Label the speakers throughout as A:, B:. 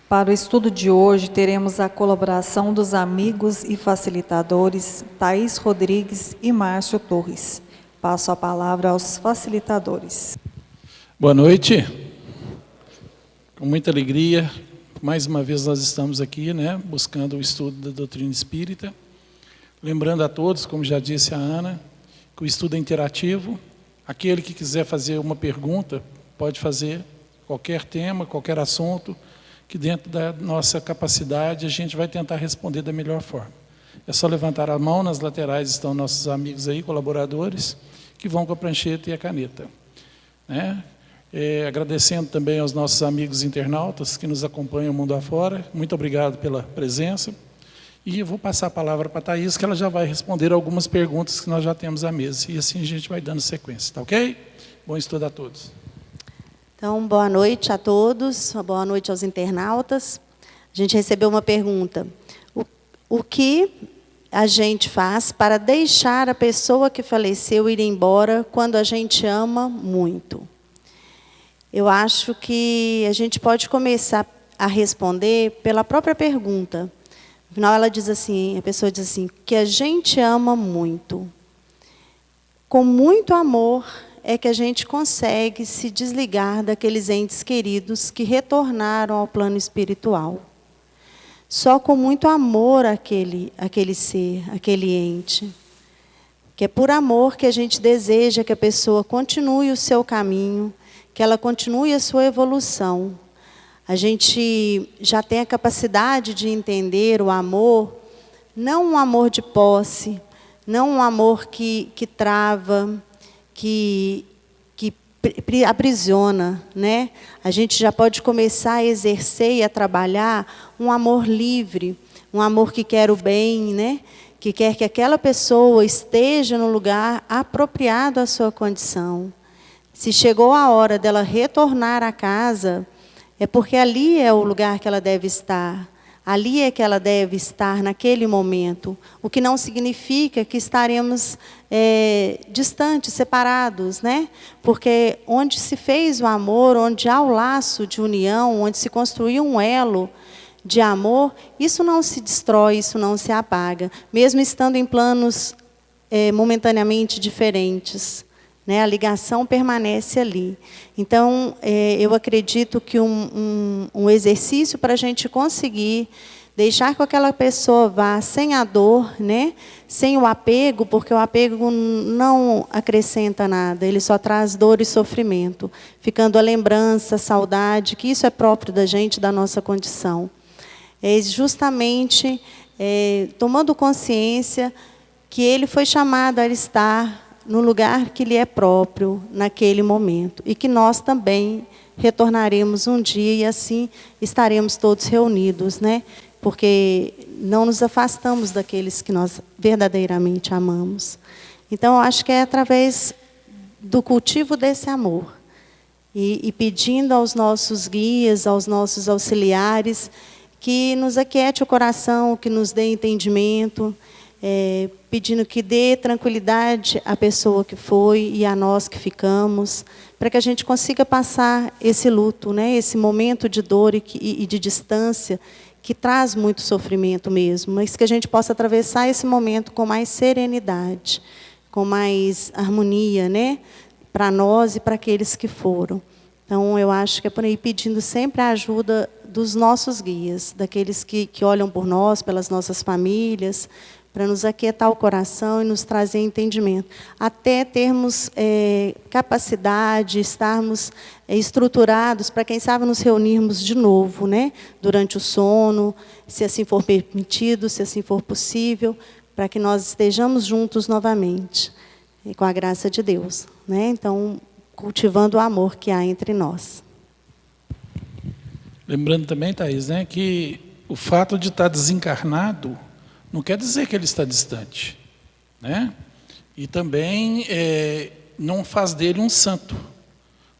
A: Para o estudo de hoje, teremos a colaboração dos amigos e facilitadores Thaís Rodrigues e Márcio Torres. Passo a palavra aos facilitadores.
B: Boa noite. Com muita alegria, mais uma vez nós estamos aqui, buscando o estudo da doutrina espírita. Lembrando a todos, como já disse a Ana, que o estudo é interativo. Aquele que quiser fazer uma pergunta, pode fazer qualquer tema, qualquer assunto, que dentro da nossa capacidade a gente vai tentar responder da melhor forma. É só levantar a mão, nas laterais estão nossos amigos aí, colaboradores, que vão com a prancheta e a caneta. Agradecendo também aos nossos amigos internautas que nos acompanham mundo afora, muito obrigado pela presença. E eu vou passar a palavra para a Thaís, que ela já vai responder algumas perguntas que nós já temos à mesa. E assim a gente vai dando sequência, tá ok? Bom estudo a todos.
C: Então, boa noite a todos, boa noite aos internautas. A gente recebeu uma pergunta. O que a gente faz para deixar a pessoa que faleceu ir embora quando a gente ama muito? Eu acho que a gente pode começar a responder pela própria pergunta. Afinal, ela diz assim, a pessoa diz assim, que a gente ama muito. Com muito amor é que a gente consegue se desligar daqueles entes queridos que retornaram ao plano espiritual. Só com muito amor àquele ser, aquele ente. Que é por amor que a gente deseja que a pessoa continue o seu caminho, que ela continue a sua evolução. A gente já tem a capacidade de entender o amor, não um amor de posse, não um amor que trava, que aprisiona, A gente já pode começar a exercer e a trabalhar um amor livre, um amor que quer o bem, Que quer que aquela pessoa esteja no lugar apropriado à sua condição. Se chegou a hora dela retornar à casa, é porque ali é o lugar que ela deve estar. Ali é que ela deve estar naquele momento. O que não significa que estaremos distantes, separados, Porque onde se fez o amor, onde há o laço de união, onde se construiu um elo de amor, isso não se destrói, isso não se apaga. Mesmo estando em planos momentaneamente diferentes. A ligação permanece ali. Então, eu acredito que um exercício para a gente conseguir deixar que aquela pessoa vá sem a dor, sem o apego, porque o apego não acrescenta nada, ele só traz dor e sofrimento, ficando a lembrança, a saudade, que isso é próprio da gente, da nossa condição. É justamente tomando consciência que ele foi chamado a estar no lugar que lhe é próprio, naquele momento. E que nós também retornaremos um dia e assim estaremos todos reunidos, Porque não nos afastamos daqueles que nós verdadeiramente amamos. Então, eu acho que é através do cultivo desse amor. E pedindo aos nossos guias, aos nossos auxiliares, que nos aquiete o coração, que nos dê entendimento, pedindo que dê tranquilidade à pessoa que foi e a nós que ficamos, para que a gente consiga passar esse luto, esse momento de dor e de distância, que traz muito sofrimento mesmo, mas que a gente possa atravessar esse momento com mais serenidade, com mais harmonia, para nós e para aqueles que foram. Então, eu acho que é por aí, pedindo sempre a ajuda dos nossos guias, daqueles que olham por nós, pelas nossas famílias, para nos aquietar o coração e nos trazer entendimento. Até termos capacidade, estarmos estruturados para, quem sabe, nos reunirmos de novo, durante o sono, se assim for permitido, se assim for possível, para que nós estejamos juntos novamente, com a graça de Deus. Então, cultivando o amor que há entre nós.
B: Lembrando também, Thaís, que o fato de estar desencarnado não quer dizer que ele está distante, E também não faz dele um santo,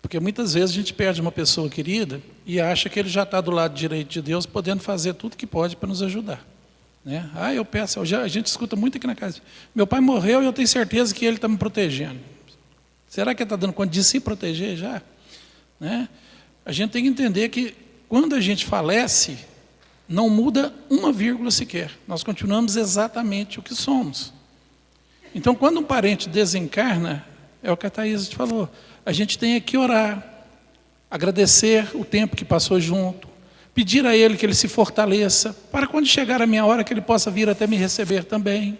B: porque muitas vezes a gente perde uma pessoa querida e acha que ele já está do lado direito de Deus, podendo fazer tudo que pode para nos ajudar, eu peço, a gente escuta muito aqui na casa, meu pai morreu e eu tenho certeza que ele está me protegendo. Será que ele está dando conta de se proteger já? A gente tem que entender que quando a gente falece, não muda uma vírgula sequer. Nós continuamos exatamente o que somos. Então, quando um parente desencarna, é o que a Thaís falou, a gente tem que orar, agradecer o tempo que passou junto, pedir a ele que ele se fortaleça, para quando chegar a minha hora que ele possa vir até me receber também,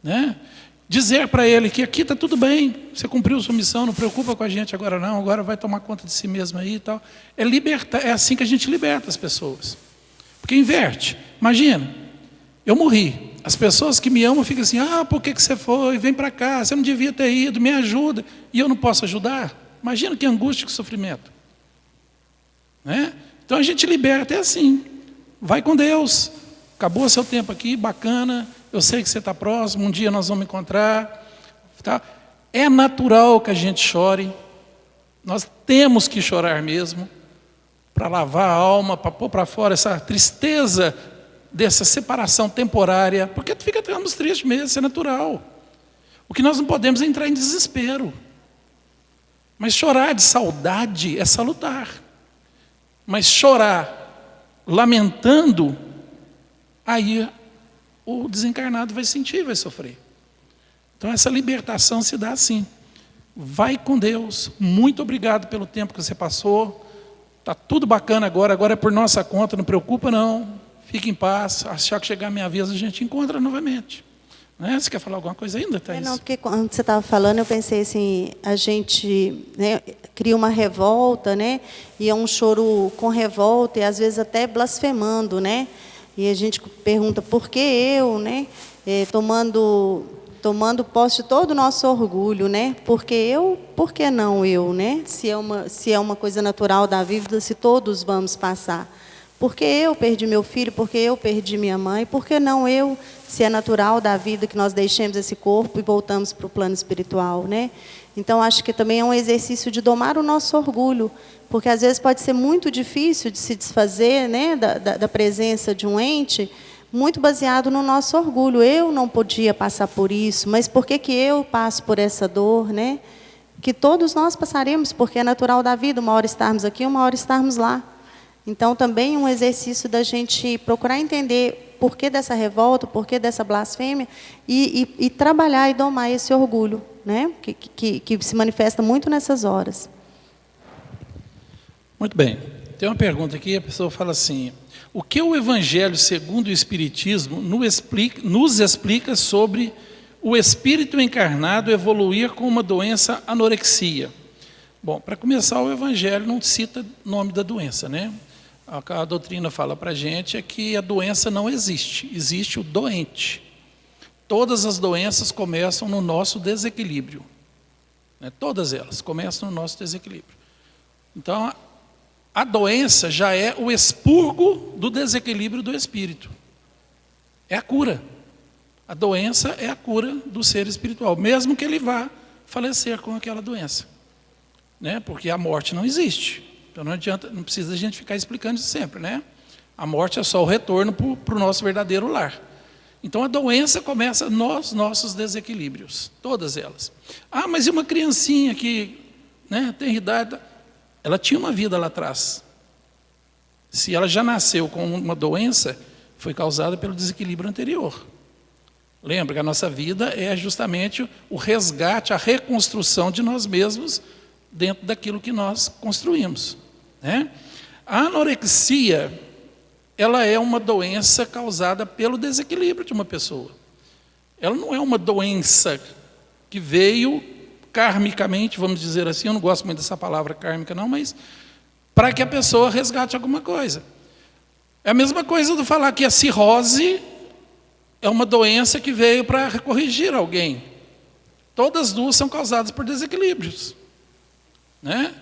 B: né? Dizer para ele que aqui está tudo bem, você cumpriu sua missão, não preocupa com a gente agora não, agora vai tomar conta de si mesmo aí e tal. É assim que a gente liberta as pessoas. Porque inverte. Imagina, eu morri. As pessoas que me amam ficam assim, por que você foi? Vem para cá, você não devia ter ido, me ajuda. E eu não posso ajudar? Imagina que angústia, que sofrimento. Né? Então a gente liberta, é assim. Vai com Deus. Acabou seu tempo aqui, bacana. Eu sei que você está próximo, um dia nós vamos encontrar. Tá? É natural que a gente chore. Nós temos que chorar mesmo. Para lavar a alma, para pôr para fora essa tristeza dessa separação temporária. Porque ficamos tristes mesmo, isso é natural. O que nós não podemos é entrar em desespero. Mas chorar de saudade é salutar. Mas chorar lamentando, aí o desencarnado vai sentir, vai sofrer. Então essa libertação se dá assim. Vai com Deus. Muito obrigado pelo tempo que você passou. Está tudo bacana agora é por nossa conta, não preocupa não. Fique em paz. Achar que chegar a minha vez a gente encontra novamente. Né? Você quer falar alguma coisa ainda, Thaís?
C: Não, porque quando você estava falando, eu pensei assim, a gente, né, cria uma revolta, né? E é um choro com revolta e às vezes até blasfemando, né? E a gente pergunta, por que eu, né? Tomando posse de todo o nosso orgulho, né? Porque eu, por que não eu, né? Se é uma coisa natural da vida, se todos vamos passar. Porque eu perdi meu filho, porque eu perdi minha mãe, por que não eu, se é natural da vida que nós deixemos esse corpo e voltamos para o plano espiritual, né? Então, acho que também é um exercício de domar o nosso orgulho, porque às vezes pode ser muito difícil de se desfazer, né, da presença de um ente, muito baseado no nosso orgulho. Eu não podia passar por isso, mas por que eu passo por essa dor, né? Que todos nós passaremos, porque é natural da vida, uma hora estarmos aqui, uma hora estarmos lá. Então, também um exercício da gente procurar entender por que dessa revolta, por que dessa blasfêmia, e trabalhar e domar esse orgulho, né? Que se manifesta muito nessas horas.
B: Muito bem. Tem uma pergunta aqui, a pessoa fala assim, o que o Evangelho segundo o Espiritismo nos explica sobre o espírito encarnado evoluir com uma doença anorexia? Bom, para começar, o Evangelho não cita o nome da doença, né? A doutrina fala para a gente é que a doença não existe, existe o doente. Todas as doenças começam no nosso desequilíbrio. Né? Todas elas começam no nosso desequilíbrio. Então, a doença já é o expurgo do desequilíbrio do espírito. É a cura. A doença é a cura do ser espiritual, mesmo que ele vá falecer com aquela doença. Né? Porque a morte não existe. Então não adianta, não precisa a gente ficar explicando isso sempre, né? A morte é só o retorno para o nosso verdadeiro lar. Então a doença começa nos nossos desequilíbrios, todas elas. Mas e uma criancinha que, né, tem idade, ela tinha uma vida lá atrás. Se ela já nasceu com uma doença, foi causada pelo desequilíbrio anterior. Lembra que a nossa vida é justamente o resgate, a reconstrução de nós mesmos dentro daquilo que nós construímos. Né? A anorexia, ela é uma doença causada pelo desequilíbrio de uma pessoa. Ela não é uma doença que veio karmicamente, vamos dizer assim, eu não gosto muito dessa palavra kármica não, mas para que a pessoa resgate alguma coisa. É a mesma coisa do falar que a cirrose é uma doença que veio para corrigir alguém. Todas as duas são causadas por desequilíbrios. Né?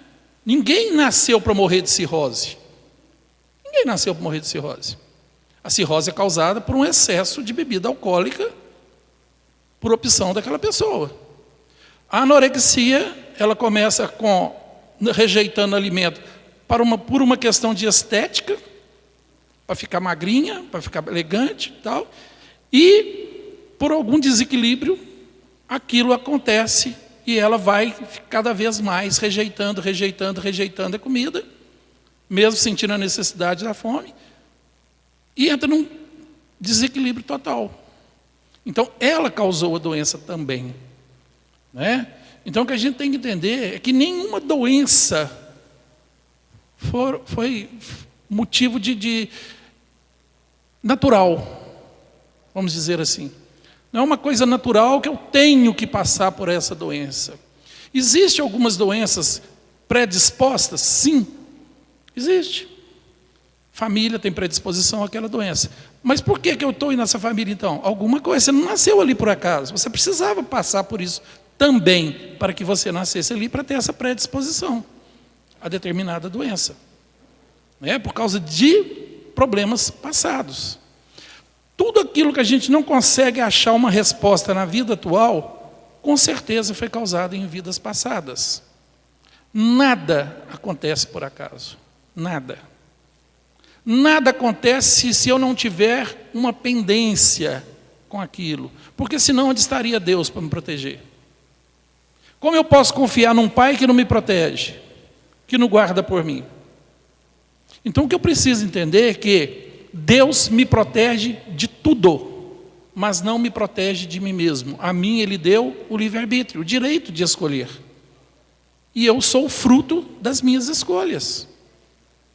B: Ninguém nasceu para morrer de cirrose. Ninguém nasceu para morrer de cirrose. A cirrose é causada por um excesso de bebida alcoólica por opção daquela pessoa. A anorexia, ela começa rejeitando alimento por uma questão de estética, para ficar magrinha, para ficar elegante e tal, e por algum desequilíbrio, aquilo acontece e ela vai cada vez mais rejeitando a comida, mesmo sentindo a necessidade da fome, e entra num desequilíbrio total. Então, ela causou a doença também. Né? Então, o que a gente tem que entender é que nenhuma doença foi motivo de natural, vamos dizer assim. Não é uma coisa natural que eu tenho que passar por essa doença. Existem algumas doenças predispostas? Sim, existe. Família tem predisposição àquela doença. Mas por que eu estou nessa família então? Alguma coisa, você não nasceu ali por acaso. Você precisava passar por isso também, para que você nascesse ali, para ter essa predisposição a determinada doença. Por causa de problemas passados. Tudo aquilo que a gente não consegue achar uma resposta na vida atual, com certeza foi causado em vidas passadas. Nada acontece por acaso. Nada. Nada acontece se eu não tiver uma pendência com aquilo. Porque senão onde estaria Deus para me proteger? Como eu posso confiar num pai que não me protege, que não guarda por mim? Então o que eu preciso entender é que Deus me protege de tudo, mas não me protege de mim mesmo. A mim Ele deu o livre-arbítrio, o direito de escolher. E eu sou fruto das minhas escolhas.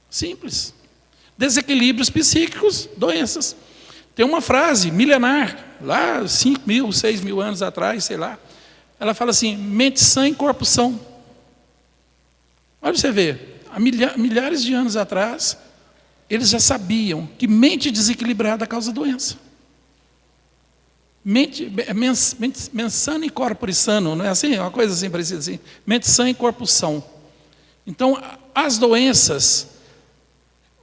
B: Simples. Desequilíbrios psíquicos, doenças. Tem uma frase milenar, lá 5.000, 6.000 anos atrás, sei lá. Ela fala assim, mente sã e corpo são. Olha você ver, há milhares de anos atrás, eles já sabiam que mente desequilibrada causa doença. Mente sã e corpo sano, não é assim? Uma coisa assim parecida assim. Mente sã e corpo são. Então, as doenças,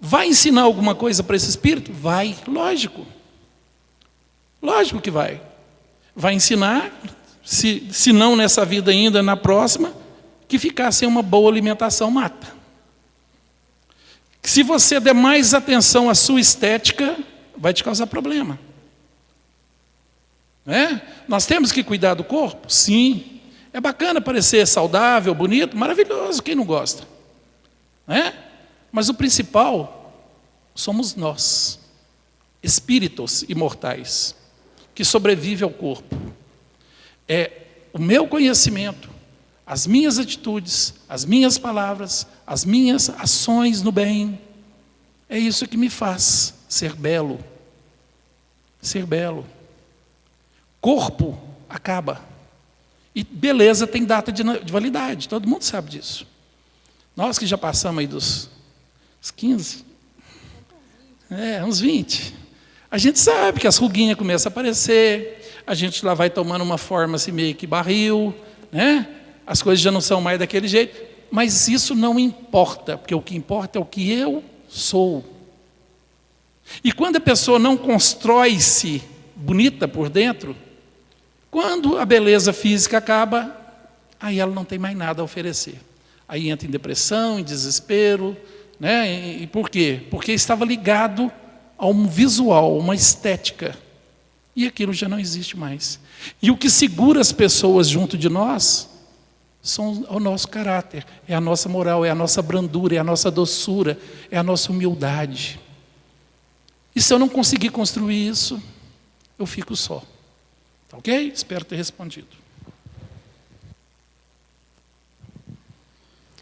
B: vai ensinar alguma coisa para esse espírito? Vai, lógico. Lógico que vai. Vai ensinar, se não nessa vida ainda, na próxima, que ficar sem uma boa alimentação mata. Se você der mais atenção à sua estética, vai te causar problema. Nós temos que cuidar do corpo? Sim. É bacana parecer saudável, bonito, maravilhoso, quem não gosta? Mas o principal somos nós, espíritos imortais, que sobrevivem ao corpo. É o meu conhecimento, as minhas atitudes, as minhas palavras, as minhas ações no bem. É isso que me faz ser belo. Ser belo. Corpo acaba. E beleza tem data de validade, todo mundo sabe disso. Nós que já passamos aí dos 15, uns 20, a gente sabe que as ruguinhas começam a aparecer, a gente lá vai tomando uma forma assim meio que barril, as coisas já não são mais daquele jeito, mas isso não importa, porque o que importa é o que eu sou. E quando a pessoa não constrói-se bonita por dentro, quando a beleza física acaba, aí ela não tem mais nada a oferecer. Aí entra em depressão, em desespero, E por quê? Porque estava ligado a um visual, uma estética. E aquilo já não existe mais. E o que segura as pessoas junto de nós são o nosso caráter, é a nossa moral, é a nossa brandura, é a nossa doçura, é a nossa humildade. E se eu não conseguir construir isso, eu fico só. Ok? Espero ter respondido.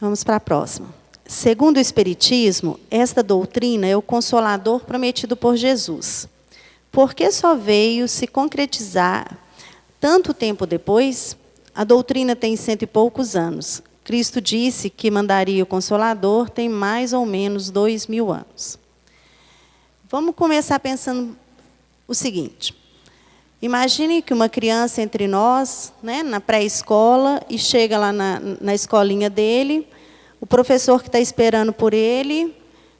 C: Vamos para a próxima. Segundo o Espiritismo, esta doutrina é o consolador prometido por Jesus. Porque só veio se concretizar tanto tempo depois? A doutrina tem 100 e poucos anos. Cristo disse que mandaria o Consolador tem mais ou menos 2.000 anos. Vamos começar pensando o seguinte. Imagine que uma criança entre nós, na pré-escola, e chega lá na escolinha dele, o professor que está esperando por ele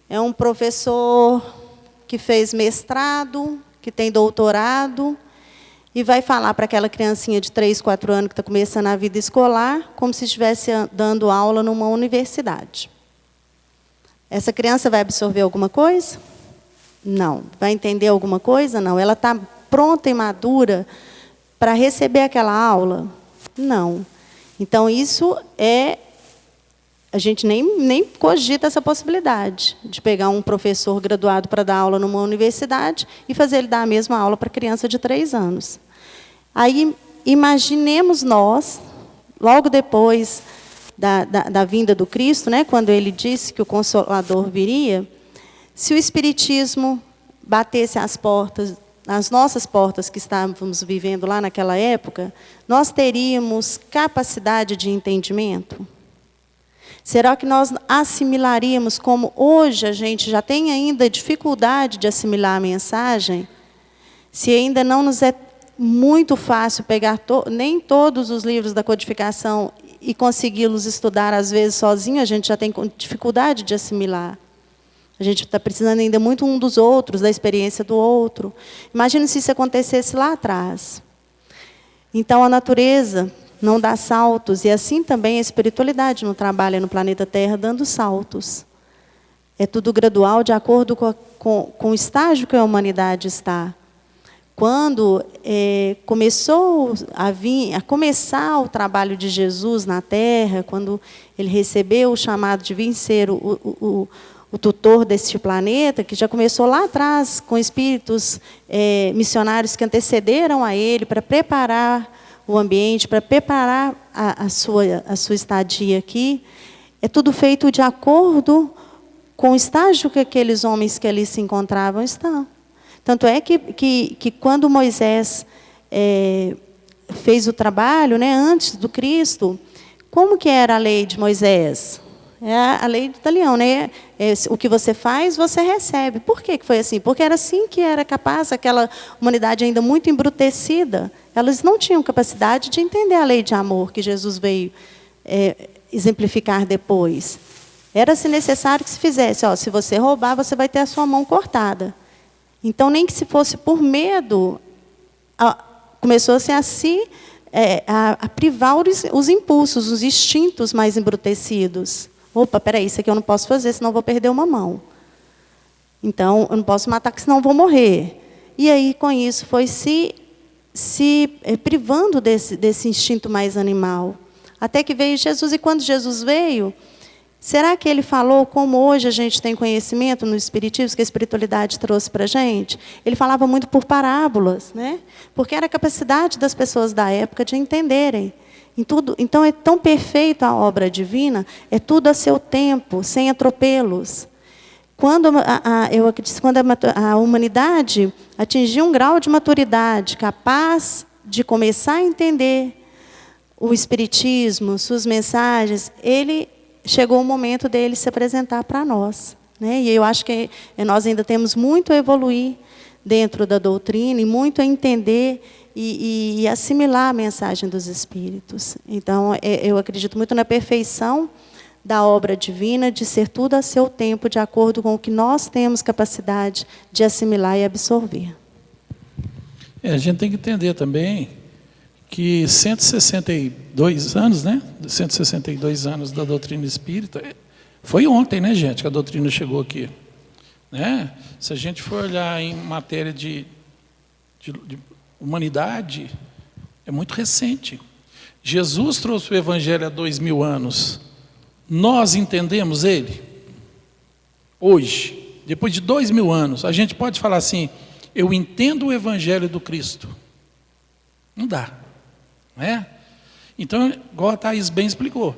C: é um professor que fez mestrado, que tem doutorado, e vai falar para aquela criancinha de 3, 4 anos que está começando a vida escolar, como se estivesse dando aula numa universidade. Essa criança vai absorver alguma coisa? Não. Vai entender alguma coisa? Não. Ela está pronta e madura para receber aquela aula? Não. Então, isso é a gente nem cogita essa possibilidade de pegar um professor graduado para dar aula numa universidade e fazer ele dar a mesma aula para criança de 3 anos. Aí, imaginemos nós, logo depois da vinda do Cristo, né, quando ele disse que o Consolador viria, se o Espiritismo batesse as nossas portas que estávamos vivendo lá naquela época, nós teríamos capacidade de entendimento? Será que nós assimilaríamos como hoje a gente já tem ainda dificuldade de assimilar a mensagem? Se ainda não nos é muito fácil pegar nem todos os livros da codificação e consegui-los estudar, às vezes, sozinho, a gente já tem dificuldade de assimilar. A gente está precisando ainda muito um dos outros, da experiência do outro. Imagina se isso acontecesse lá atrás. Então, a natureza não dá saltos, e assim também a espiritualidade não trabalha no planeta Terra dando saltos. É tudo gradual, de acordo com o estágio que a humanidade está. Quando começou a começar o trabalho de Jesus na Terra, quando ele recebeu o chamado de vir ser o tutor deste planeta, que já começou lá atrás, com espíritos missionários que antecederam a ele, para preparar o ambiente, para preparar a sua estadia aqui, é tudo feito de acordo com o estágio que aqueles homens que ali se encontravam estão. Tanto é que quando Moisés fez o trabalho, né, antes do Cristo, como que era a lei de Moisés? É a lei do talião, né? O que você faz, você recebe. Por que foi assim? Porque era assim que era capaz, aquela humanidade ainda muito embrutecida, elas não tinham capacidade de entender a lei de amor que Jesus veio exemplificar depois. Era-se necessário que se fizesse, se você roubar, você vai ter a sua mão cortada. Então, nem que se fosse por medo, começou-se a privar os impulsos, os instintos mais embrutecidos. Opa, peraí, isso aqui eu não posso fazer, senão eu vou perder uma mão. Então, eu não posso matar, porque senão eu vou morrer. E aí, com isso, foi se privando desse instinto mais animal. Até que veio Jesus, e quando Jesus veio, será que ele falou como hoje a gente tem conhecimento no Espiritismo, que a espiritualidade trouxe para a gente? Ele falava muito por parábolas, né? Porque era a capacidade das pessoas da época de entenderem. Em tudo. Então, é tão perfeita a obra divina, é tudo a seu tempo, sem atropelos. Quando a humanidade atingiu um grau de maturidade capaz de começar a entender o Espiritismo, suas mensagens, chegou o momento dele se apresentar para nós, né? E eu acho que nós ainda temos muito a evoluir dentro da doutrina e muito a entender e assimilar a mensagem dos Espíritos. Então, eu acredito muito na perfeição da obra divina, de ser tudo a seu tempo, de acordo com o que nós temos capacidade de assimilar e absorver.
B: A gente tem que entender também que 162 anos, né? 162 anos da doutrina espírita, foi ontem, né, gente, que a doutrina chegou aqui. Né? Se a gente for olhar em matéria de humanidade, é muito recente. Jesus trouxe o Evangelho há 2000 anos. Nós entendemos ele? Hoje, depois de 2000 anos, a gente pode falar assim, eu entendo o Evangelho do Cristo. Não dá. Não é? Então, igual a Thaís bem explicou,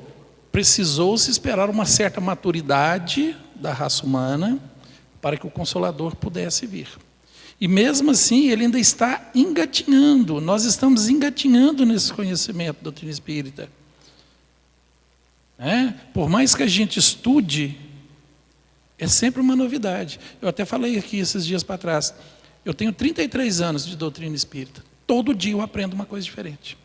B: precisou-se esperar uma certa maturidade da raça humana para que o Consolador pudesse vir. E mesmo assim, ele ainda está engatinhando. Nós estamos engatinhando nesse conhecimento da doutrina espírita. Por mais que a gente estude, é sempre uma novidade. Eu até falei aqui esses dias para trás. Eu tenho 33 anos de doutrina espírita. Todo dia eu aprendo uma coisa diferente.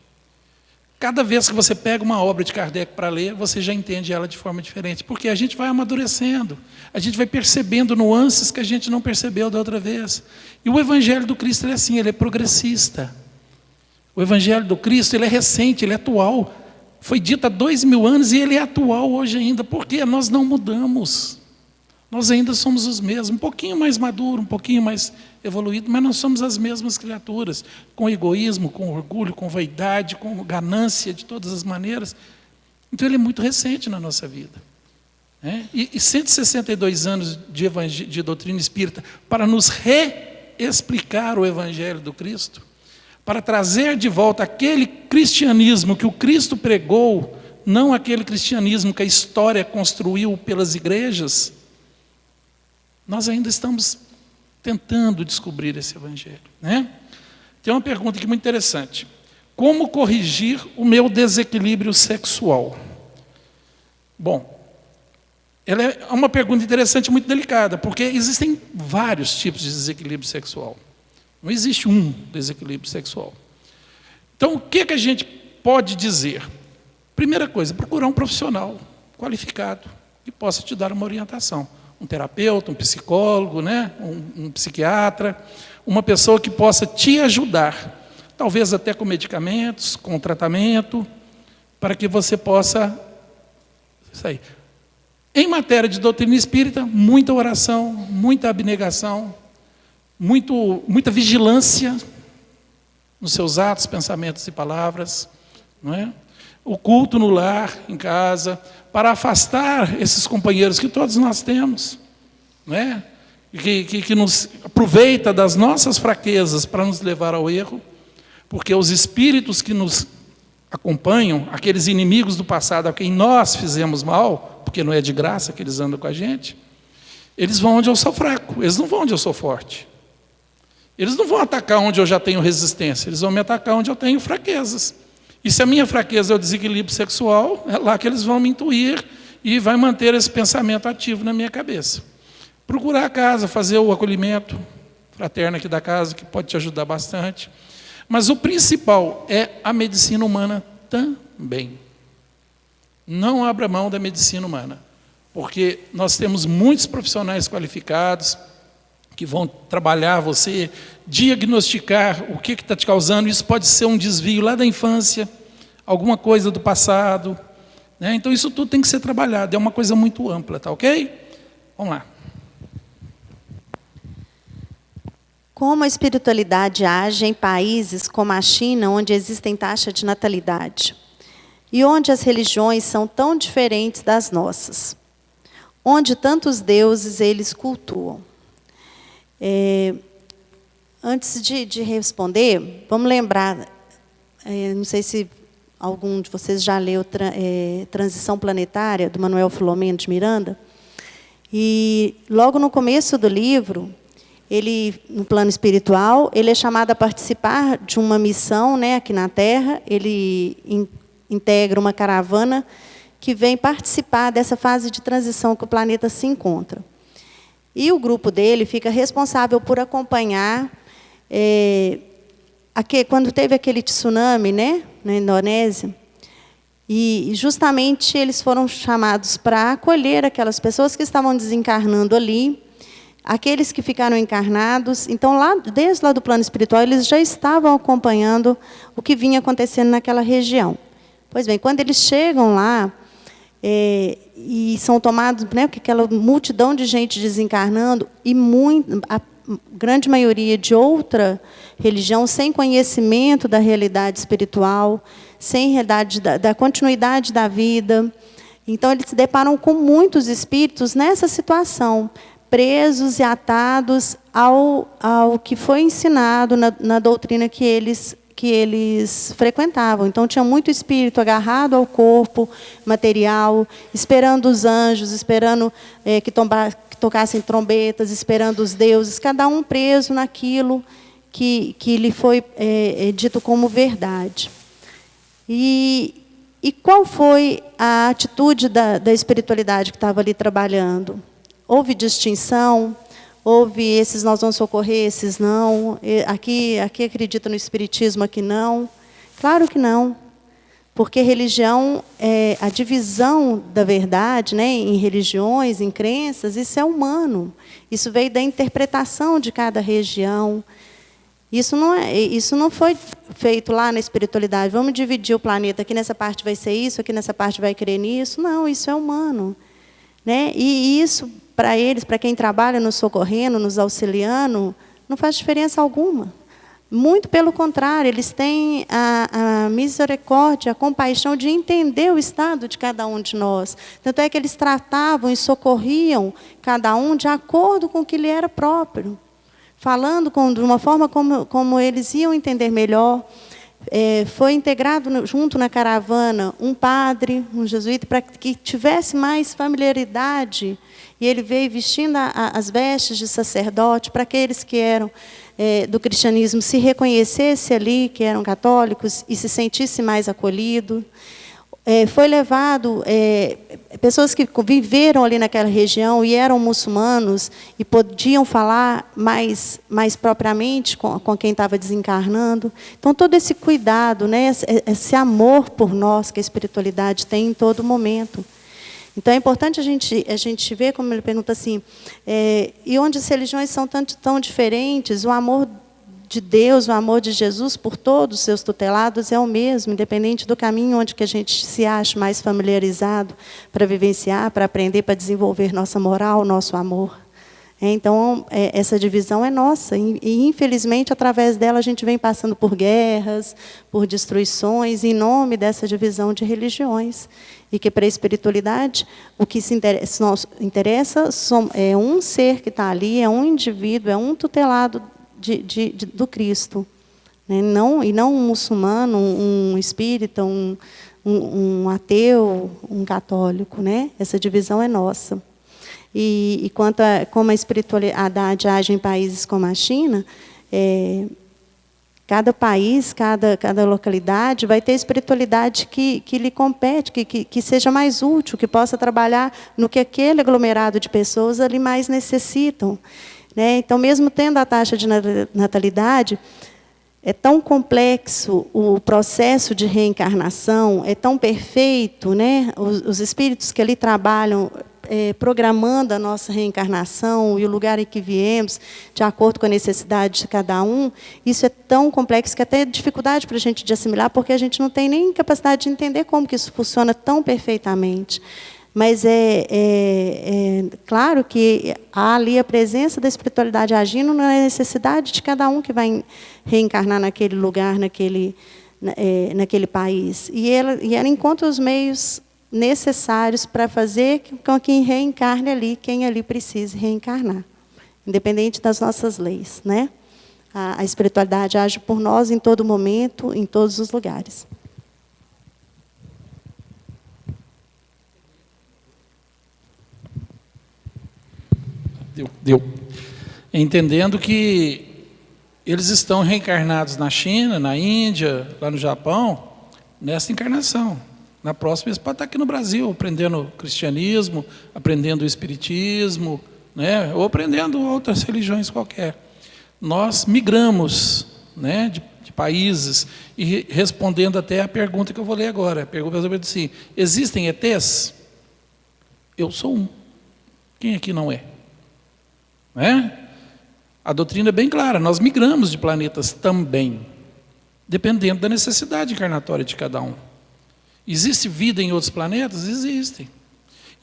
B: Cada vez que você pega uma obra de Kardec para ler, você já entende ela de forma diferente. Porque a gente vai amadurecendo. A gente vai percebendo nuances que a gente não percebeu da outra vez. E o Evangelho do Cristo, ele é assim, ele é progressista. O Evangelho do Cristo, ele é recente, ele é atual. Foi dito há 2000 anos e ele é atual hoje ainda. Por quê? Nós não mudamos. Nós ainda somos os mesmos, um pouquinho mais maduro, um pouquinho mais evoluído, mas nós somos as mesmas criaturas, com egoísmo, com orgulho, com vaidade, com ganância, de todas as maneiras. Então ele é muito recente na nossa vida. né? E 162 anos de doutrina espírita para nos reexplicar o Evangelho do Cristo, para trazer de volta aquele cristianismo que o Cristo pregou, não aquele cristianismo que a história construiu pelas igrejas. Nós ainda estamos tentando descobrir esse Evangelho, né? Tem uma pergunta aqui muito interessante. Como corrigir o meu desequilíbrio sexual? Bom, ela é uma pergunta interessante, muito delicada, porque existem vários tipos de desequilíbrio sexual. Não existe um desequilíbrio sexual. Então, o que a gente pode dizer? Primeira coisa, procurar um profissional qualificado que possa te dar uma orientação. Um terapeuta, um psicólogo, né? um psiquiatra, uma pessoa que possa te ajudar, talvez até com medicamentos, com tratamento, para que você possa sair. Em matéria de doutrina espírita, muita oração, muita abnegação, muita vigilância nos seus atos, pensamentos e palavras, não é? O culto no lar, em casa, para afastar esses companheiros que todos nós temos, não é? Que nos aproveita das nossas fraquezas para nos levar ao erro, porque os espíritos que nos acompanham, aqueles inimigos do passado a quem nós fizemos mal, porque não é de graça que eles andam com a gente, eles vão onde eu sou fraco, eles não vão onde eu sou forte. Eles não vão atacar onde eu já tenho resistência, eles vão me atacar onde eu tenho fraquezas. E se a minha fraqueza é o desequilíbrio sexual, é lá que eles vão me intuir e vai manter esse pensamento ativo na minha cabeça. Procurar a casa, fazer o acolhimento fraterno aqui da casa, que pode te ajudar bastante. Mas o principal é a medicina humana também. Não abra mão da medicina humana, porque nós temos muitos profissionais qualificados que vão trabalhar você, diagnosticar o que está te causando. Isso pode ser um desvio lá da infância, alguma coisa do passado, né? Então isso tudo tem que ser trabalhado, é uma coisa muito ampla, tá ok? Vamos lá.
C: Como a espiritualidade age em países como a China, onde existem taxa de natalidade, e onde as religiões são tão diferentes das nossas, onde tantos deuses eles cultuam? Antes de responder, vamos lembrar, não sei se algum de vocês já leu Transição Planetária, do Manuel Filomeno de Miranda, e logo no começo do livro, ele, no plano espiritual, ele é chamado a participar de uma missão, né, aqui na Terra. Ele integra uma caravana que vem participar dessa fase de transição que o planeta se encontra. E o grupo dele fica responsável por acompanhar, quando teve aquele tsunami, né, na Indonésia, e justamente eles foram chamados para acolher aquelas pessoas que estavam desencarnando ali, aqueles que ficaram encarnados. Então, desde lá do plano espiritual, eles já estavam acompanhando o que vinha acontecendo naquela região. Pois bem, quando eles chegam lá, e são tomados, né, porque aquela multidão de gente desencarnando, e a grande maioria de outra religião, sem conhecimento da realidade espiritual, sem realidade da continuidade da vida. Então, eles se deparam com muitos espíritos nessa situação, presos e atados ao que foi ensinado na doutrina que eles frequentavam. Então, tinha muito espírito agarrado ao corpo material, esperando os anjos, esperando que tocassem trombetas, esperando os deuses, cada um preso naquilo que lhe foi dito como verdade. E qual foi a atitude da espiritualidade que estava ali trabalhando? Houve distinção? Houve esses nós vamos socorrer, esses não? Aqui acredita no espiritismo, aqui não? Claro que não. Porque religião, a divisão da verdade, né, em religiões, em crenças, isso é humano. Isso veio da interpretação de cada região. Isso não foi feito lá na espiritualidade. Vamos dividir o planeta, aqui nessa parte vai ser isso, aqui nessa parte vai crer nisso. Não, isso é humano. Né? E isso, para eles, para quem trabalha nos socorrendo, nos auxiliando, não faz diferença alguma. Muito pelo contrário, eles têm a misericórdia, a compaixão de entender o estado de cada um de nós. Tanto é que eles tratavam e socorriam cada um de acordo com o que lhe era próprio, falando de uma forma como eles iam entender melhor. Foi integrado junto na caravana um padre, um jesuíta, para que tivesse mais familiaridade. E ele veio vestindo as vestes de sacerdote, para aqueles que eram do cristianismo se reconhecessem ali, que eram católicos, e se sentissem mais acolhidos. Foi levado pessoas que viveram ali naquela região e eram muçulmanos e podiam falar mais propriamente com quem estava desencarnando. Então, todo esse cuidado, né, esse amor por nós que a espiritualidade tem em todo momento. Então, é importante a gente ver, como ele pergunta assim, e onde as religiões são tão diferentes, o amor de Deus, o amor de Jesus por todos os seus tutelados é o mesmo, independente do caminho onde que a gente se acha mais familiarizado para vivenciar, para aprender, para desenvolver nossa moral, nosso amor. Então, essa divisão é nossa, e infelizmente, através dela, a gente vem passando por guerras, por destruições, em nome dessa divisão de religiões. E que, para a espiritualidade, o que interessa é um ser que está ali, é um indivíduo, é um tutelado do Cristo, né? E não um muçulmano, um espírita, um ateu, um católico, né? Essa divisão é nossa. E quanto a como a espiritualidade age em países como a China, cada país, cada localidade vai ter espiritualidade que lhe compete, que seja mais útil, que possa trabalhar no que aquele aglomerado de pessoas ali mais necessitam. Né? Então, mesmo tendo a taxa de natalidade, é tão complexo o processo de reencarnação, é tão perfeito, né? Os espíritos que ali trabalham programando a nossa reencarnação e o lugar em que viemos, de acordo com a necessidade de cada um, isso é tão complexo que até é dificuldade para a gente de assimilar, porque a gente não tem nem capacidade de entender como que isso funciona tão perfeitamente. Mas claro que há ali a presença da espiritualidade agindo na necessidade de cada um que vai reencarnar naquele lugar, naquele país. E ela encontra os meios necessários para fazer com que reencarne ali, quem ali precise reencarnar, independente das nossas leis, né? A espiritualidade age por nós em todo momento, em todos os lugares.
B: Deu. Entendendo que eles estão reencarnados na China, na Índia, lá no Japão, nessa encarnação. Na próxima, eles podem estar aqui no Brasil, aprendendo cristianismo, aprendendo o espiritismo, né? Ou aprendendo outras religiões qualquer. Nós migramos, né, de países, e respondendo até a pergunta que eu vou ler agora. A pergunta é assim: existem ETs? Eu sou um. Quem aqui não é? A doutrina é bem clara, nós migramos de planetas também, dependendo da necessidade encarnatória de cada um. Existe vida em outros planetas? Existem.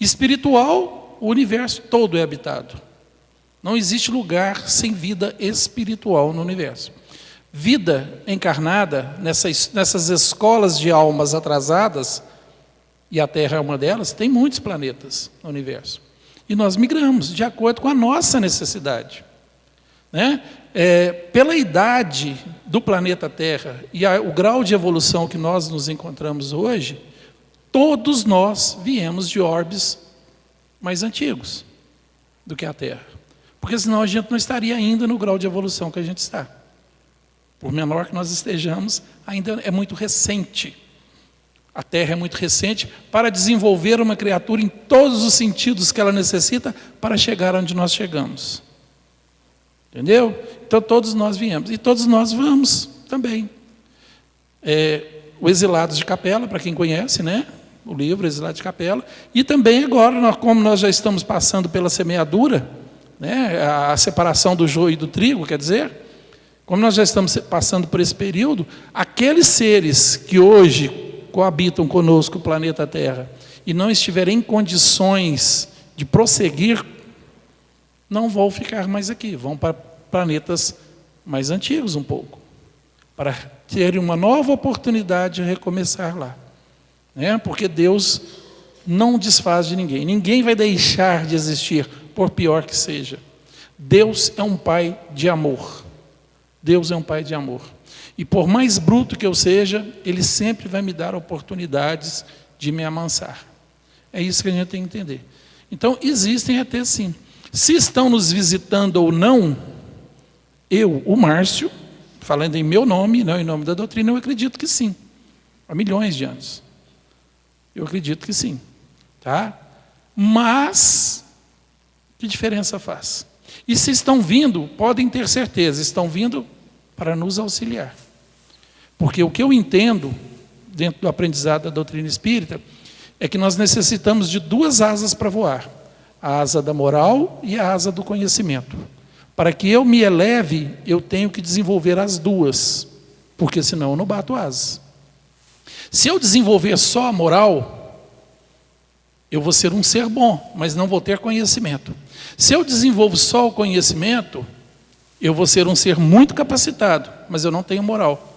B: Espiritual, o universo todo é habitado. Não existe lugar sem vida espiritual no universo. Vida encarnada, nessas escolas de almas atrasadas, e a Terra é uma delas, tem muitos planetas no universo. E nós migramos de acordo com a nossa necessidade. Né? Pela idade do planeta Terra e o grau de evolução que nós nos encontramos hoje, todos nós viemos de orbes mais antigos do que a Terra. Porque senão a gente não estaria ainda no grau de evolução que a gente está. Por menor que nós estejamos, ainda é muito recente. A Terra é muito recente para desenvolver uma criatura em todos os sentidos que ela necessita para chegar onde nós chegamos. Entendeu? Então todos nós viemos e todos nós vamos também. O Exilados de Capela, para quem conhece, né? O livro Exilados de Capela. E também agora, como nós já estamos passando pela semeadura, né? A separação do joio e do trigo, quer dizer, como nós já estamos passando por esse período, aqueles seres que hoje coabitam conosco o planeta Terra e não estiverem em condições de prosseguir, não vão ficar mais aqui, vão para planetas mais antigos um pouco, para ter uma nova oportunidade de recomeçar lá. Né? Porque Deus não desfaz de ninguém. Ninguém vai deixar de existir, por pior que seja. Deus é um Pai de amor. Deus é um Pai de amor. E por mais bruto que eu seja, Ele sempre vai me dar oportunidades de me amansar. É isso que a gente tem que entender. Então, existem até sim. Se estão nos visitando ou não, eu, o Márcio, falando em meu nome, não em nome da doutrina, eu acredito que sim. Há milhões de anos. Eu acredito que sim. Tá? Mas, que diferença faz? E se estão vindo, podem ter certeza, estão vindo para nos auxiliar. Porque o que eu entendo, dentro do aprendizado da doutrina espírita, é que nós necessitamos de duas asas para voar. A asa da moral e a asa do conhecimento. Para que eu me eleve, eu tenho que desenvolver as duas, porque senão eu não bato asas. Se eu desenvolver só a moral, eu vou ser um ser bom, mas não vou ter conhecimento. Se eu desenvolvo só o conhecimento, eu vou ser um ser muito capacitado, mas eu não tenho moral.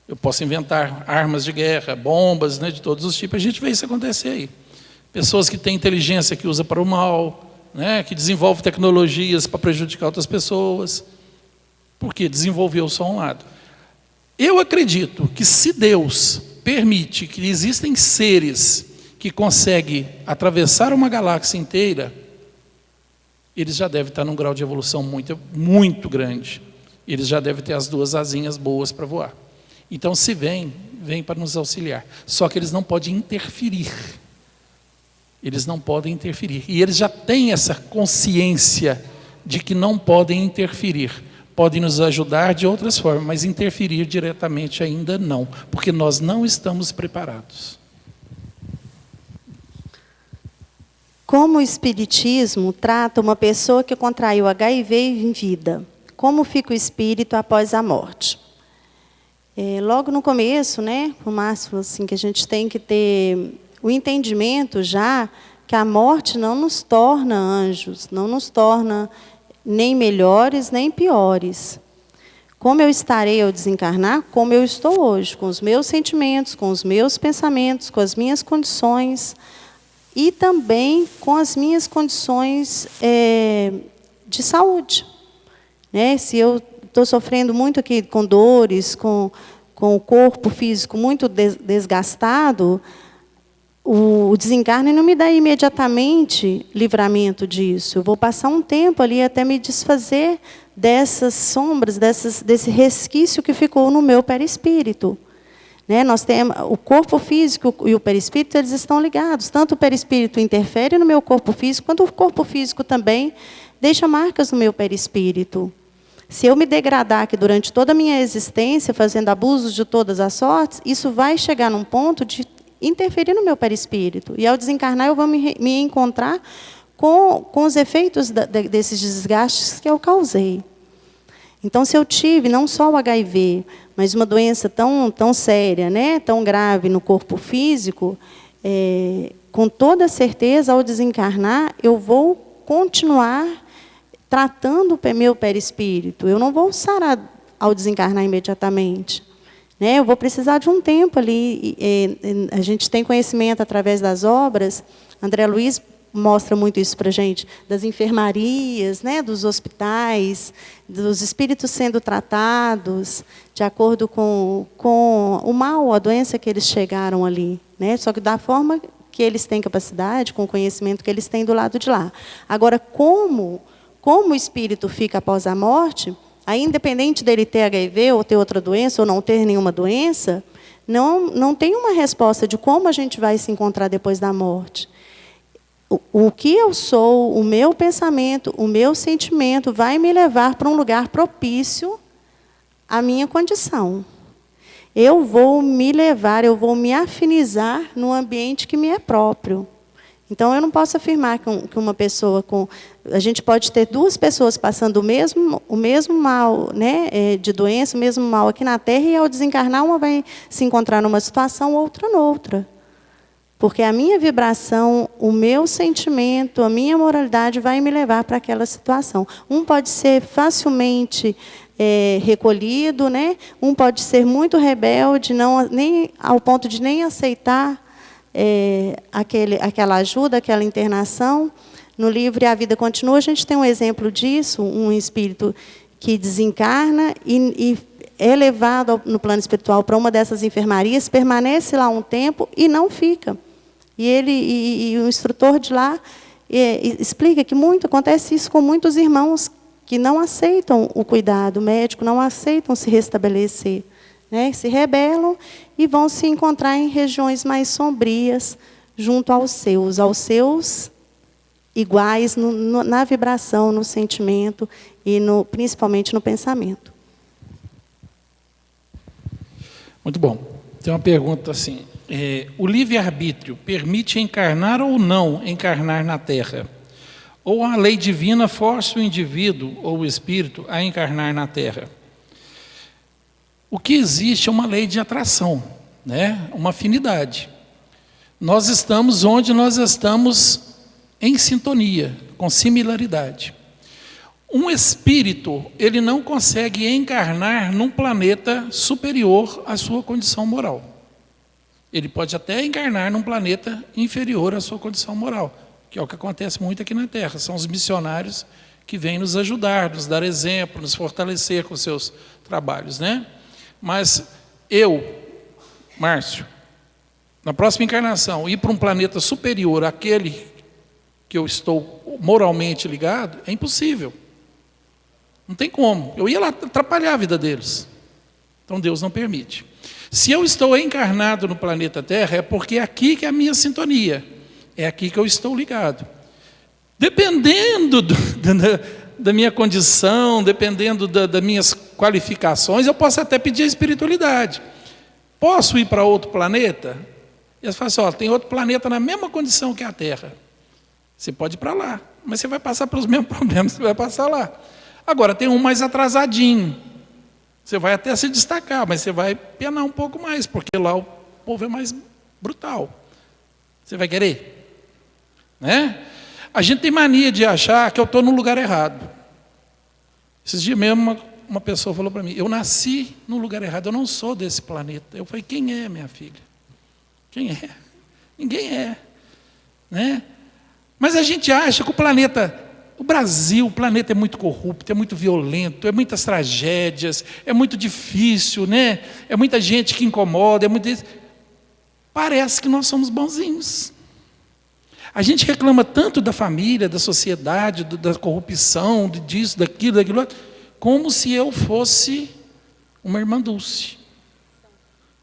B: Eu posso inventar armas de guerra, bombas, né, de todos os tipos, a gente vê isso acontecer aí. Pessoas que têm inteligência que usa para o mal, né, que desenvolve tecnologias para prejudicar outras pessoas, porque desenvolveu só um lado. Eu acredito que se Deus permite que existem seres que conseguem atravessar uma galáxia inteira, eles já devem estar num grau de evolução muito, muito grande. Eles já devem ter as duas asinhas boas para voar. Então, se vem para nos auxiliar. Só que eles não podem interferir. Eles não podem interferir. E eles já têm essa consciência de que não podem interferir. Podem nos ajudar de outras formas, mas interferir diretamente ainda não, porque nós não estamos preparados.
C: Como o Espiritismo trata uma pessoa que contraiu HIV em vida? Como fica o espírito após a morte? Logo no começo, né, o Márcio falou assim, que a gente tem que ter o entendimento já que a morte não nos torna anjos, não nos torna nem melhores, nem piores. Como eu estarei ao desencarnar? Como eu estou hoje, com os meus sentimentos, com os meus pensamentos, com as minhas condições e também com as minhas condições de saúde. Né? Se eu estou sofrendo muito aqui com dores, com o corpo físico muito desgastado, o desencarne não me dá imediatamente livramento disso. Eu vou passar um tempo ali até me desfazer dessas sombras, desse resquício que ficou no meu perispírito. Né? Nós temos o corpo físico e o perispírito, eles estão ligados. Tanto o perispírito interfere no meu corpo físico, quanto o corpo físico também deixa marcas no meu perispírito. Se eu me degradar aqui durante toda a minha existência, fazendo abusos de todas as sortes, isso vai chegar num ponto de interferir no meu perispírito. E ao desencarnar, eu vou me encontrar com os efeitos desses desgastes que eu causei. Então, se eu tive não só o HIV, mas uma doença tão séria, né, tão grave no corpo físico, com toda certeza, ao desencarnar, eu vou continuar tratando o meu perispírito. Eu não vou sarar ao desencarnar imediatamente. Né? Eu vou precisar de um tempo ali. A gente tem conhecimento através das obras. André Luiz mostra muito isso para a gente, das enfermarias, né, dos hospitais, dos espíritos sendo tratados de acordo com o mal, a doença que eles chegaram ali. Né? Só que da forma que eles têm capacidade, com o conhecimento que eles têm do lado de lá. Agora, como o espírito fica após a morte, aí, independente dele ter HIV ou ter outra doença ou não ter nenhuma doença, não tem uma resposta de como a gente vai se encontrar depois da morte. O que eu sou, o meu pensamento, o meu sentimento vai me levar para um lugar propício à minha condição. Eu vou me levar, eu vou me afinizar no ambiente que me é próprio. Então, eu não posso afirmar que uma pessoa com... A gente pode ter duas pessoas passando o mesmo mal, né, de doença, o mesmo mal aqui na Terra, e ao desencarnar, uma vai se encontrar numa situação, outra noutra. Porque a minha vibração, o meu sentimento, a minha moralidade vai me levar para aquela situação. Um pode ser facilmente recolhido, né? Um pode ser muito rebelde, nem ao ponto de nem aceitar aquela ajuda, aquela internação. No livro A Vida Continua, a gente tem um exemplo disso, um espírito que desencarna e é levado no plano espiritual para uma dessas enfermarias, permanece lá um tempo e não fica. E o instrutor de lá explica que acontece isso com muitos irmãos que não aceitam o cuidado médico, não aceitam se restabelecer, né? Se rebelam e vão se encontrar em regiões mais sombrias, junto aos seus iguais na vibração, no sentimento e principalmente no pensamento.
B: Muito bom. Tem uma pergunta assim: o livre-arbítrio permite encarnar ou não encarnar na Terra? Ou a lei divina força o indivíduo ou o espírito a encarnar na Terra? O que existe é uma lei de atração, né? Uma afinidade. Nós estamos onde nós estamos em sintonia, com similaridade. Um espírito, ele não consegue encarnar num planeta superior à sua condição moral. Ele pode até encarnar num planeta inferior à sua condição moral, que é o que acontece muito aqui na Terra. São os missionários que vêm nos ajudar, nos dar exemplo, nos fortalecer com seus trabalhos, né? Mas eu, Márcio, na próxima encarnação, ir para um planeta superior àquele que eu estou moralmente ligado, é impossível. Não tem como. Eu ia lá atrapalhar a vida deles. Então Deus não permite. Se eu estou encarnado no planeta Terra, é porque é aqui que é a minha sintonia. É aqui que eu estou ligado. Dependendo da minha condição, dependendo das minhas qualificações, eu posso até pedir a espiritualidade. Posso ir para outro planeta? E eles falam assim: tem outro planeta na mesma condição que a Terra. Você pode ir para lá, mas você vai passar pelos mesmos problemas, você vai passar lá. Agora, tem um mais atrasadinho. Você vai até se destacar, mas você vai penar um pouco mais, porque lá o povo é mais brutal. Você vai querer? Né? A gente tem mania de achar que eu estou no lugar errado. Esses dias mesmo uma pessoa falou para mim: eu nasci no lugar errado, eu não sou desse planeta. Eu falei: quem é, minha filha? Quem é? Ninguém é. Né? Mas a gente acha que o Brasil, o planeta é muito corrupto, é muito violento, é muitas tragédias, é muito difícil, né? É muita gente que incomoda, Parece que nós somos bonzinhos. A gente reclama tanto da família, da sociedade, da corrupção, disso, daquilo, outro, como se eu fosse uma irmã Dulce,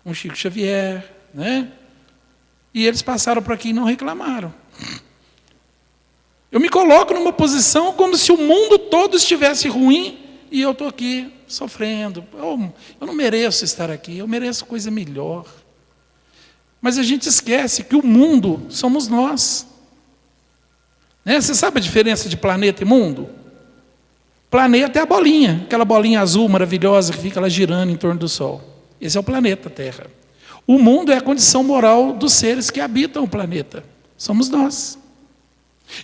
B: um Chico Xavier, né? E eles passaram por aqui e não reclamaram. Eu me coloco numa posição como se o mundo todo estivesse ruim e eu estou aqui sofrendo. Eu não mereço estar aqui, eu mereço coisa melhor. Mas a gente esquece que o mundo somos nós. Né? Você sabe a diferença de planeta e mundo? Planeta é a bolinha, aquela bolinha azul maravilhosa que fica lá girando em torno do Sol. Esse é o planeta Terra. O mundo é a condição moral dos seres que habitam o planeta. Somos nós.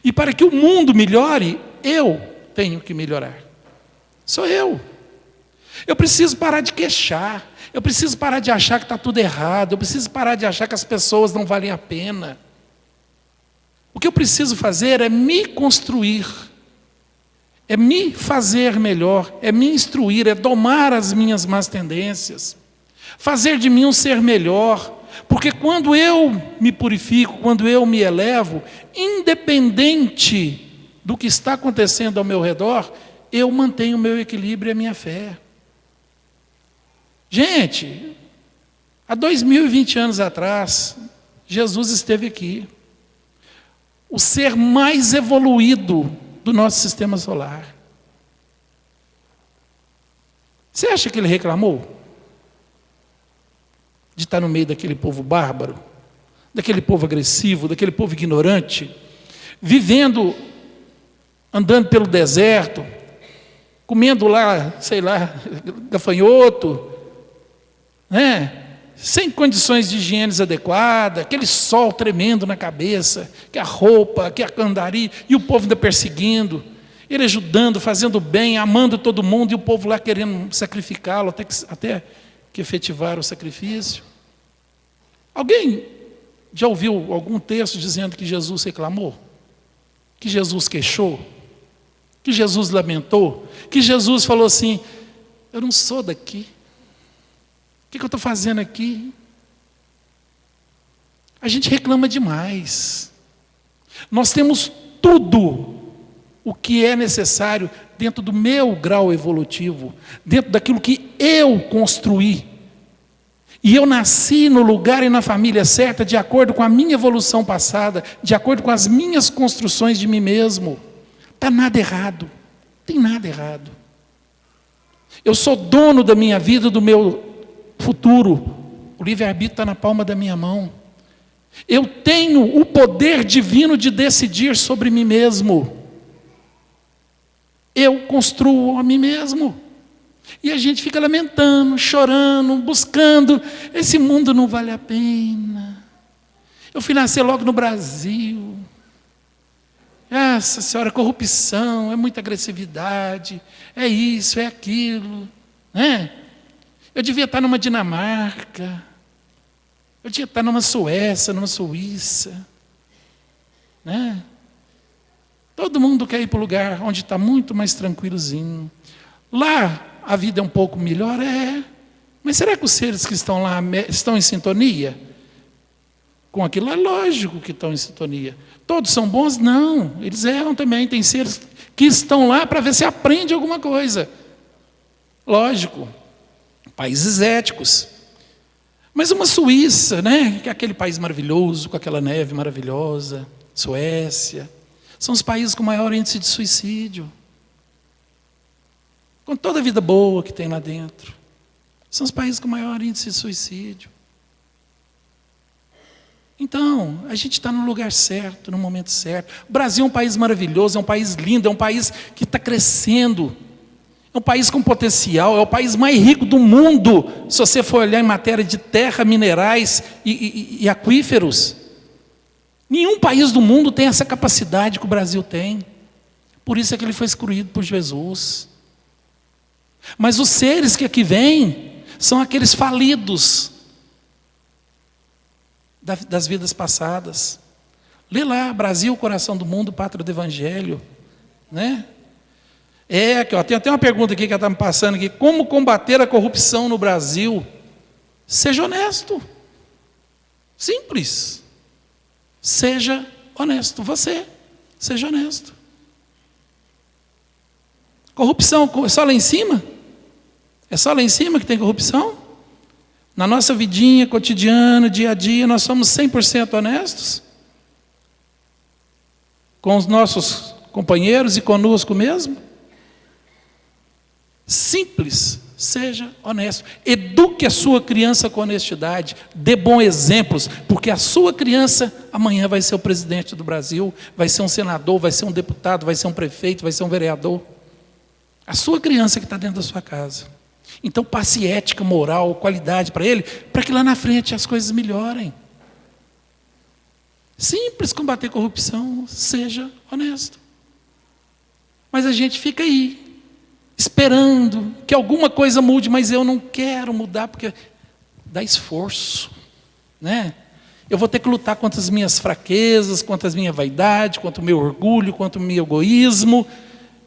B: E para que o mundo melhore, eu tenho que melhorar. Sou eu. Eu preciso parar de queixar. Eu preciso parar de achar que está tudo errado. Eu preciso parar de achar que as pessoas não valem a pena. O que eu preciso fazer é me construir. É me fazer melhor. É me instruir. É domar as minhas más tendências. Fazer de mim um ser melhor. Porque quando eu me purifico, quando eu me elevo, independente do que está acontecendo ao meu redor, eu mantenho o meu equilíbrio e a minha fé. Gente, há 2020 anos atrás, Jesus esteve aqui. O ser mais evoluído do nosso sistema solar. Você acha que ele reclamou de estar no meio daquele povo bárbaro, daquele povo agressivo, daquele povo ignorante, vivendo, andando pelo deserto, comendo lá, sei lá, gafanhoto, né? Sem condições de higiene adequadas, aquele sol tremendo na cabeça, que a roupa, que a andarilha, e o povo ainda perseguindo. Ele ajudando, fazendo bem, amando todo mundo, e o povo lá querendo sacrificá-lo, até que efetivaram o sacrifício. Alguém já ouviu algum texto dizendo que Jesus reclamou? Que Jesus queixou? Que Jesus lamentou? Que Jesus falou assim, eu não sou daqui. O que eu estou fazendo aqui? A gente reclama demais. Nós temos tudo o que é necessário dentro do meu grau evolutivo, dentro daquilo que eu construí. E eu nasci no lugar e na família certa, de acordo com a minha evolução passada, de acordo com as minhas construções de mim mesmo. Está nada errado. Tem nada errado. Eu sou dono da minha vida, do meu futuro. O livre-arbítrio está na palma da minha mão. Eu tenho o poder divino de decidir sobre mim mesmo. Eu construo a mim mesmo. E a gente fica lamentando, chorando, buscando. Esse mundo não vale a pena. Eu fui nascer logo no Brasil. Nossa Senhora, corrupção, é muita agressividade, é isso, é aquilo. Né? Eu devia estar numa Dinamarca. Eu devia estar numa Suécia, numa Suíça. Né? Todo mundo quer ir para o lugar onde está muito mais tranquilozinho. Lá a vida é um pouco melhor, mas será que os seres que estão lá estão em sintonia com aquilo? É lógico que estão em sintonia. Todos são bons? Não, eles erram também. Tem seres que estão lá para ver se aprende alguma coisa. Lógico, países éticos. Mas uma Suíça, né, que é aquele país maravilhoso, com aquela neve maravilhosa, Suécia, são os países com maior índice de suicídio. Com toda a vida boa que tem lá dentro. São os países com maior índice de suicídio. Então, a gente está no lugar certo, no momento certo. O Brasil é um país maravilhoso, é um país lindo, é um país que está crescendo. É um país com potencial, é o país mais rico do mundo, se você for olhar em matéria de terra, minerais e aquíferos. Nenhum país do mundo tem essa capacidade que o Brasil tem. Por isso é que ele foi escolhido por Jesus. Mas os seres que aqui vêm são aqueles falidos das vidas passadas. Lê lá, Brasil, coração do mundo, pátria do Evangelho. Né? Aqui, ó, tem até uma pergunta aqui que ela está me passando aqui. Como combater a corrupção no Brasil? Seja honesto. Simples. Seja honesto. Você, seja honesto. Corrupção é só lá em cima? É só lá em cima que tem corrupção? Na nossa vidinha cotidiana, dia a dia, nós somos 100% honestos? Com os nossos companheiros e conosco mesmo? Simples, seja honesto. Eduque a sua criança com honestidade. Dê bons exemplos, porque a sua criança amanhã vai ser o presidente do Brasil, vai ser um senador, vai ser um deputado, vai ser um prefeito, vai ser um vereador. A sua criança que está dentro da sua casa. Então passe ética, moral, qualidade para ele, para que lá na frente as coisas melhorem. Simples combater corrupção, seja honesto. Mas a gente fica aí, esperando que alguma coisa mude, mas eu não quero mudar, porque dá esforço. Né? Eu vou ter que lutar contra as minhas fraquezas, contra as minhas vaidades, contra o meu orgulho, contra o meu egoísmo.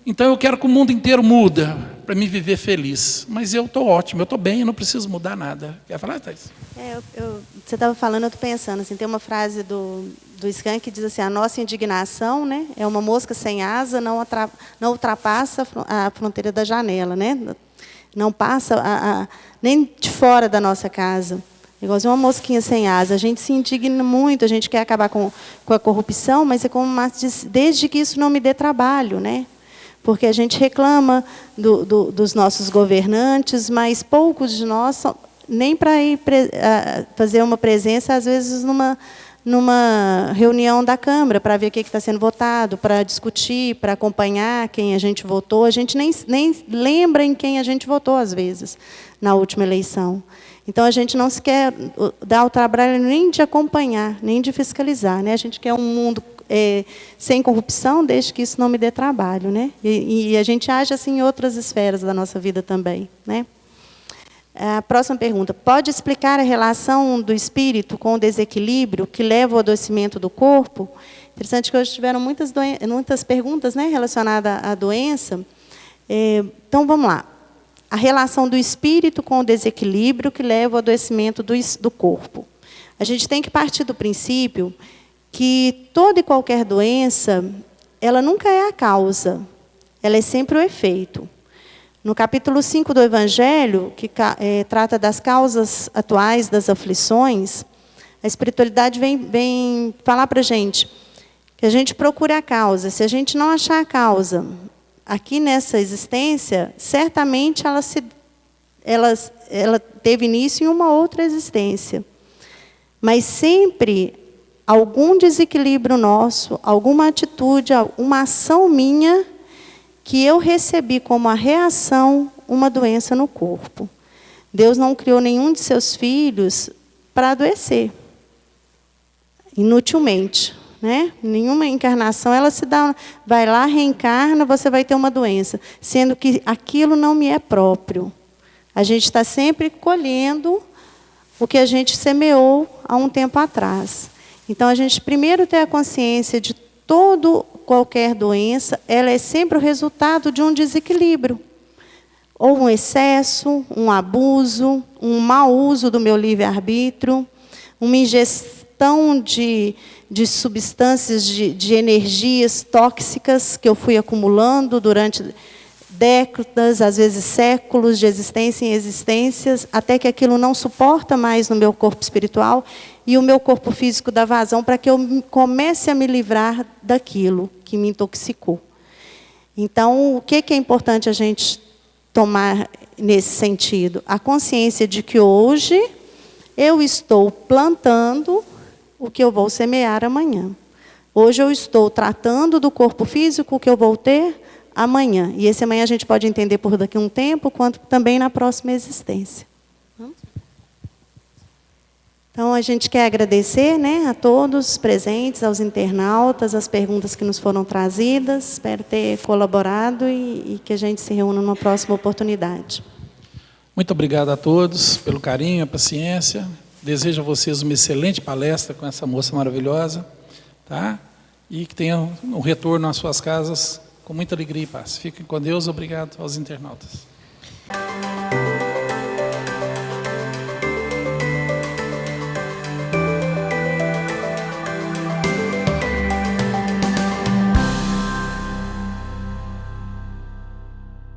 B: Então eu quero que o mundo inteiro mude para me viver feliz. Mas eu estou ótimo, eu estou bem, eu não preciso mudar nada. Quer falar, Thais?
C: Você estava falando, eu estou pensando, assim, tem uma frase do Skank que diz assim, a nossa indignação, né, é uma mosca sem asa, não ultrapassa a fronteira da janela, né? Não passa nem de fora da nossa casa. Igualzinho uma mosquinha sem asa. A gente se indigna muito, a gente quer acabar com a corrupção, mas é como o Márcio disse, desde que isso não me dê trabalho, né? Porque a gente reclama dos nossos governantes, mas poucos de nós, nem para ir fazer uma presença, às vezes, numa reunião da Câmara, para ver o que está sendo votado, para discutir, para acompanhar quem a gente votou. A gente nem lembra em quem a gente votou, às vezes, na última eleição. Então, a gente não se quer dar o trabalho nem de acompanhar, nem de fiscalizar. Né? A gente quer um mundo sem corrupção, desde que isso não me dê trabalho, né? E a gente age assim em outras esferas da nossa vida também, né? A próxima pergunta: pode explicar a relação do espírito com o desequilíbrio que leva ao adoecimento do corpo? Interessante que hoje tiveram muitas perguntas, né, relacionadas à doença. Então, vamos lá. A relação do espírito com o desequilíbrio que leva ao adoecimento do corpo. A gente tem que partir do princípio que toda e qualquer doença, ela nunca é a causa, ela é sempre o efeito. No capítulo 5 do Evangelho, que trata das causas atuais das aflições, a espiritualidade vem falar para a gente que a gente procure a causa. Se a gente não achar a causa aqui nessa existência, certamente ela teve início em uma outra existência. Mas sempre algum desequilíbrio nosso, alguma atitude, uma ação minha, que eu recebi como a reação uma doença no corpo. Deus não criou nenhum de seus filhos para adoecer, inutilmente, né? Nenhuma encarnação, ela se dá, vai lá, reencarna, você vai ter uma doença, sendo que aquilo não me é próprio. A gente está sempre colhendo o que a gente semeou há um tempo atrás. Então, a gente primeiro tem a consciência de qualquer doença, ela é sempre o resultado de um desequilíbrio. Ou um excesso, um abuso, um mau uso do meu livre-arbítrio, uma ingestão de substâncias, de energias tóxicas que eu fui acumulando durante décadas, às vezes séculos de existência em existências, até que aquilo não suporta mais no meu corpo espiritual e o meu corpo físico dá vazão para que eu comece a me livrar daquilo que me intoxicou. Então, o que é importante a gente tomar nesse sentido? A consciência de que hoje eu estou plantando o que eu vou semear amanhã. Hoje eu estou tratando do corpo físico o que eu vou ter amanhã. E esse amanhã a gente pode entender por daqui a um tempo, quanto também na próxima existência. Então, a gente quer agradecer, né, a todos os presentes, aos internautas, as perguntas que nos foram trazidas. Espero ter colaborado e que a gente se reúna numa próxima oportunidade.
B: Muito obrigado a todos pelo carinho, a paciência. Desejo a vocês uma excelente palestra com essa moça maravilhosa, tá? E que tenham um retorno às suas casas com muita alegria e paz. Fiquem com Deus. Obrigado aos internautas.